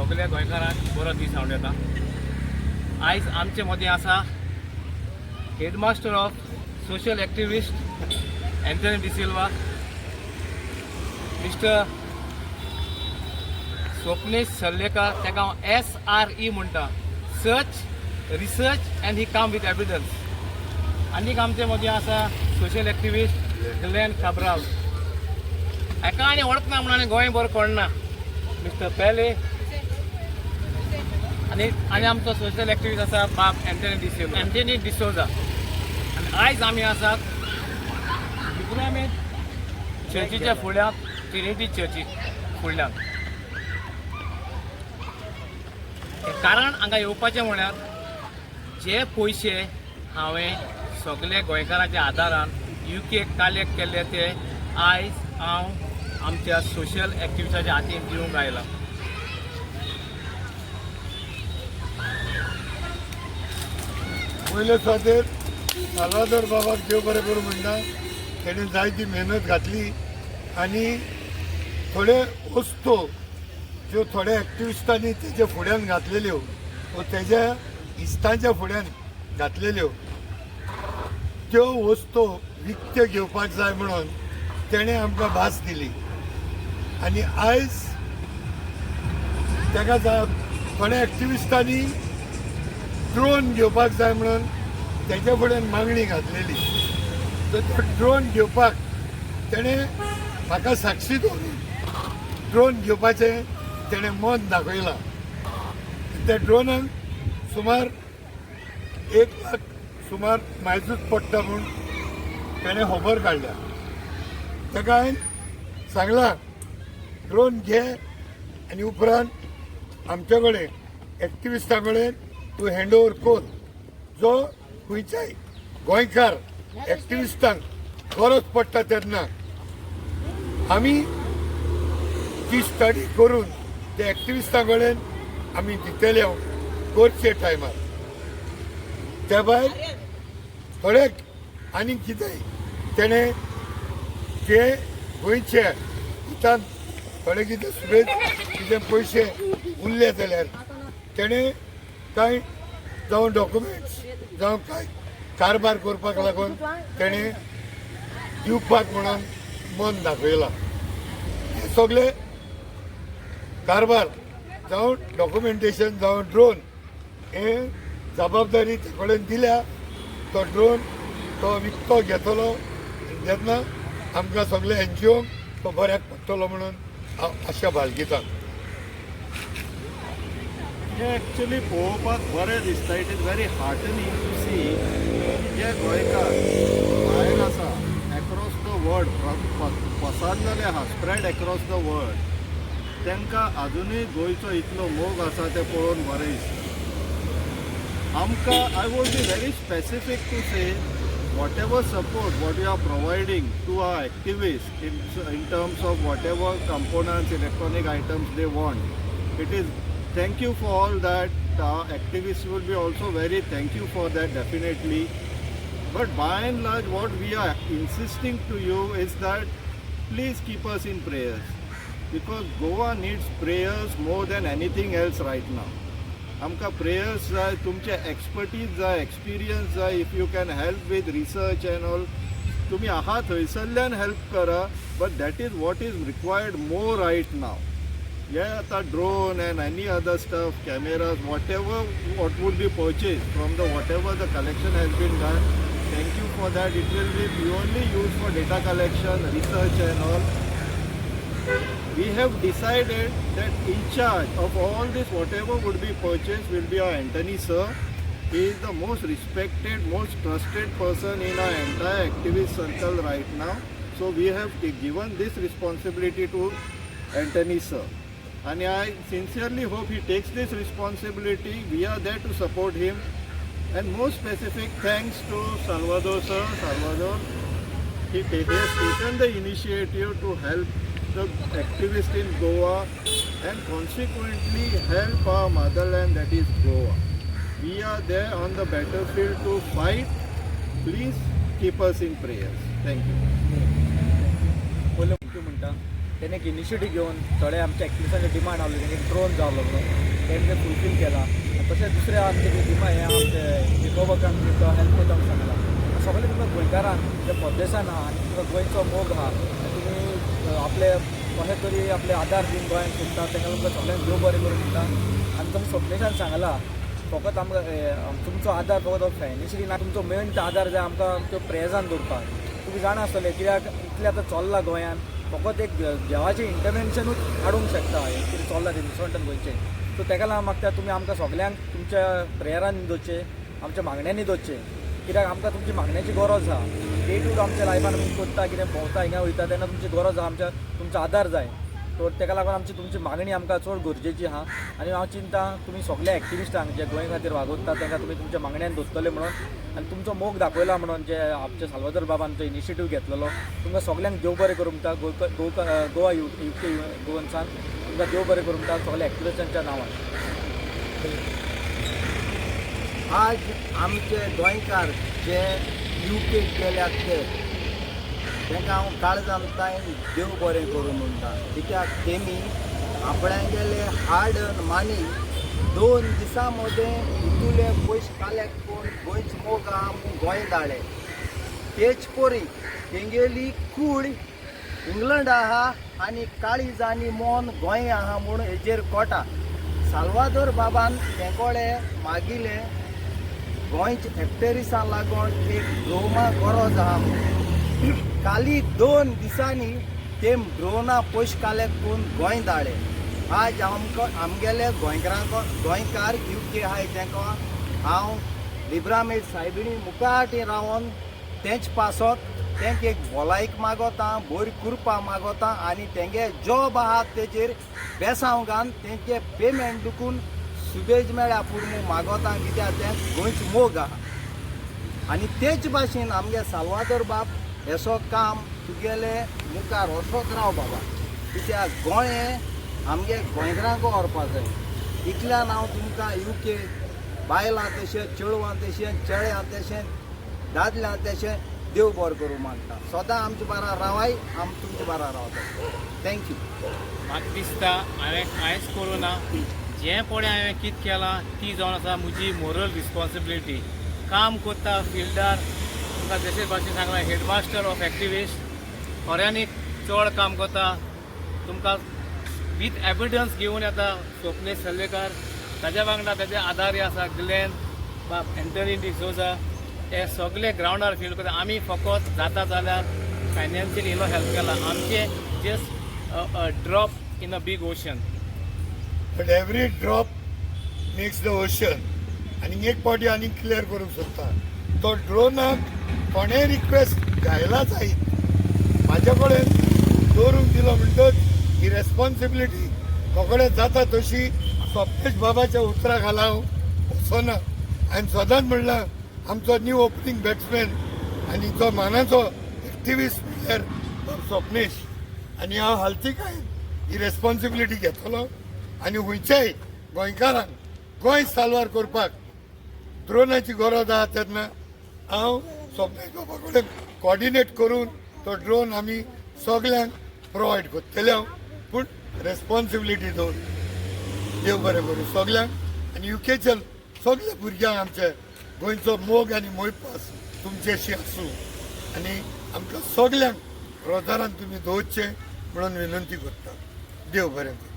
सगळ्या गोंयकारांक बरो दीस हांव येता. आयज आमचे मदीं आसा headmaster of social activist Anthony D'Silva, mister Swapnesh Sallekar, ताका हांव SRE म्हणटा, सर्च रिसर्च अँड ही काम विथ एविडन्स. आनीक आमचे मदीं आसा सोशल एक्टिविस्ट ग्लेन काब्राल, हाका आनी वळखना म्हणून आनी गोंय बरो कळना, मिस्टर पेले. आनी आमचो सोशल एक्टिविस्ट आसा बाब एंथनी डिसोजा. आनी आयज आमी आसात इब्राहिम चर्चीच्या फुड्यान, ट्रिनिटी चर्ची फुडल्यान. कारण हांगा येवपाचें म्हळ्यार जे पयशे हांवें सगळे गोंयकारांच्या आदारान UK कलेक्ट केल्ले ते आयज हांव आमच्या सोशल एक्टिविस्टाच्या हातीन दिवंक आयला. पयले फावटीर साल्वादोर बाबाक देव बरें करूं म्हणटा. तेणें जायती मेहनत घातली आनी थोडे वस्तू ज्यो थोड्या एक्टिविस्टांनी तेजे फुड्यान घातलेल्यो व तेज्या इश्टांच्या फुड्यान घातलेल्यो त्यो वस्तू विकत्यो घेवपाक जाय म्हणून तेणें आमकां भास दिली. आनी आयज ताका थोड्या एक्टिविस्टांनी ड्रोन घेवपाक जाय म्हणून तेज्या फुड्यान मागणी घातलेली. तर तो ड्रोन घेवपाक तेणें म्हाका साक्षी दवरून ड्रोन घेवपाचें तेणें मन दाखयलां. त्या ड्रोनाक सुमार 1 लाख सुमार मायजूच पडटा म्हूण तेणें खबर काडल्या. ताका हांवें सांगलां ड्रोन घे आनी उपरांत आमचे कडेन एक्टिविस्टा कडेन तूं हँड ओवर कर. जो खंयच्याय गोंयकार एक्टिविस्टांक गरज पडटा तेन्ना आमी ती स्टडी करून त्या एक्टिविस्टां कडेन आमी दितले करचे टायमार. त्या भायर थोडे आनी कितेंय तेणें जे गोंयचे हितान थोडे कितें सुबेज कितें पयशे उरले जाल्यार तेणें कांय जावं डॉक्युमेंट्स जावं कांय कारबार करपाक लागून तेणें दिवपाक म्हणून मन दाखयलां. हे सगळे कारबार जावं डॉक्युमेंटेशन जावं ड्रोन हे जबाबदारी ते कडेन दिल्या. तो ड्रोन तो विकतो घेतलो जेन्ना आमकां सगळे NGOक तो बऱ्याक पडटलो म्हणून हांव आशा बाळगितां. हे एक्चुअली पळोवपाक बरें दिसता. It is very heartening to see जे गोंयकार भायर आसा एक्रॉस द वर्ल्ड पसारलेले आहा, स्प्रेड एक्रॉस द वर्ल्ड, तांकां आजुनूय गोंयचो इतलो मोग आसा तें पळोवन बरें दिसता. आमकां I would be very specific to say whatever support what you are providing to our activists in terms of whatever components, electronic items they want. It is thank you for all that. Activists will be also very thank you for that definitely. But by and large what we are insisting to you is that please keep us in prayers, because Goa needs prayers more than anything else right now. आमकां prayers जाय, तुमचे expertise जाय, experience जाय. If you can help with research and all, तुमी आहा थंयसरल्यान help करा. But that is what is required more right now. हे आतां drone and any other stuff, cameras, what what would be purchase from the whatever the collection has been done. Thank you for that. It will be purely use for data collection, research and all. We have decided that in charge of all this, whatever would be purchased, will be our Anthony sir. He is the most respected, most trusted person in our entire activist circle right now. So we have given this responsibility to Anthony sir. And I sincerely hope he takes this responsibility. We are there to support him. And most specific thanks to Salvador sir. Salvador, he has taken the initiative to help the activists in Goa and consequently help our motherland, that is Goa. We are there on the battlefield to fight. Please keep us in prayers. Thank you. पयलें म्हणटा त्याने एक initiative घेऊन थोडे आमच्या ॲक्टिव्हिस्टांचे demand आले त्यांनी drone जावं लागलो त्यांनी ते फुलफील केला आणि तशेंच दुसरे आमचे जे डिमांड हे आमचे रिपब्लिकान हेल्प करता सांगला सगळे तुमकां गोंयकारांक जे परदेशान आहा आनी तुमकां गोंयचो मोग आहा तुमी आपले कशें तरी आपले आदार दिवन गोंयांत सोदता तेन्ना तुमकां सगळ्यांक देव बरें करून दिता आनी तुमकां स्वप्नेशान सांगला फकत आमकां तुमचो आदार फकत फायनान्शियली ना तुमचो मेन आदार जाय आमकां त्यो प्रेजान दवरपाक तुमी जाणा आसतले कित्याक इतलें आतां चल्लां गोंयांत फकत एक देवाचें इंटरवेन्शनूच हाडूंक शकता हें कितें चल्लां तें दिसवंतन गोंयचें सो तेका लागून मागता तुमी आमकां सगल्यांक तुमच्या प्रेयरान न्हिदोवचे आमच्या मागण्यांनी न्हिदोवचे कित्याक आमकां तुमची मागण्याची गरज आहा डे टू डे आमच्या लायफान आमी करता कितें भोंवता हिंगा वयता तेन्ना तुमची गरज आहा तुमचो आदार जाय सो तेका लागून आमची तुमची मागणी आमकां चड गरजेची आहा आनी हांव चिंता तुमी सगळ्या एक्टिविस्टांक जे गोंय खातीर वागोवता तांकां तुमी तुमच्या मागण्यान दवरतले म्हणून आनी तुमचो मोग दाखयला म्हणून जे आमचे साल्वादोर बाबान जो इनिशिएटीव घेतलेलो तुमकां सगळ्यांक देव बरें करूं म्हणटा गोवा UK गोवन्सान तुमकां देव बरें करूं म्हणटा सगळ्या एक्टिविस्टांच्या नांवान आज आमचे गोंयकार जे UK गेल्यात तांकां हांव काळजांताय देव बरें करूं म्हणटा कित्याक तेमी आपणागेले हाड मानी 2 दिसां मदें इतुले पयशे काल्याक कोण गोंयच मोग आहा म्हूण गोंय धाडले तेच पोरी तेंगेली कूड इंग्लंड आहा आनी काळीज आनी मोन गोंय आहा म्हूण हेजेर कोटा साल्वादोर बाबान तेंकोळे मागिले गोंयच एक्टेरिसां लागून एक ड्रोमा गरज आहा म्हणून काली 2 दिसांनी ते ड्रोना पयशे काल्याक कोण गोंय धाडले आज आमगेले गोंयकार UK आहाय तांकां हांव लिब्रामेड सायबिणी मुखाटी रावन तेंच पासत तांकां एक भलायक मागोता बरी कुरपा मागोता आनी तेंगे जॉब आहा तेजेर बेसांव घान तेंचे पेमेंट दुखून सुबेज मेळ्या पूण मागोता कित्याक तें गोंयच मोग आहा आनी तेच भाशेन आमगे साल्वादोर बाब हेसो काम तुगेले मुखार वचत राव बाबा कित्याक गोंय हें आमगे गोंयकारांक व्हरपा जाय इतल्यान हांव तुमकां UK बायलां तशें चेडवां तशें चेड्यां तशें दादल्यां तशें देव बरें करूं मागता सदां आमचे बारा रावाय आमी तुमचे बारा रावता थँक्यू म्हाका दिसता हांवें कांयच करूं ना जें पळय हांवें कितें केलां ती जावन आसा म्हजी मोरल रिस्पॉन्सिबिलिटी काम करता फिल्डार तुमकां जशे भाशेन सांगलां हेडमास्टर ऑफ एक्टिविस्ट खऱ्यांनी चड काम करता तुमकां विथ एविडन्स घेवन येता स्वप्नेश सल्लेकार ताज्या वांगडा ताजे आदारी आसा ग्लेन बाब एंटनी डिसोजा हे सगळे ग्रावंडार फील करता आमी फकत जाता जाल्यार फायनान्शियली इल्लो हेल्प केला आमचे just drop in a big ocean but every drop makes the ocean आनी एक पावटी आनी क्लियर करूंक सोदता तो ड्रोनाक कोणें रिक्वेस्ट घायला जायत म्हाजे कडेन दवरूंक दिलो म्हणटच ही रेस्पॉन्सिबिलिटी कोकडे जाता तशी स्वप्नेश बाबाच्या उतराक हांव वचना हांवें सदांच म्हणलां आमचो न्यू ओपनिंग बॅट्समॅन आनी तो मानाचो एक्टिविस्ट प्लेयर स्वप्नेश आनी हांव हालती काय ही रेस्पॉन्सिबिलिटी घेतलो आनी खंयच्याय गोंयकारांक गोंय साल्वार करपाक ड्रोनाची गरज आहा तेन्ना हांव स्वप्नेश बाबा कडेन कॉर्डिनेट करून तो ड्रोन आमी सगळ्यांक प्रोवायड करतले पूण रेस्पॉन्सिबिलिटी दवर देव बरें करूं सगळ्यांक आनी UKच्या सगळ्या भुरग्यांक आमचे गोंयचो मोग आनी मोयपास तुमचेशी आसूं आनी आमकां सगळ्यांक रोजारान तुमी दवरचें म्हणून विनंती करता देव बरें करूं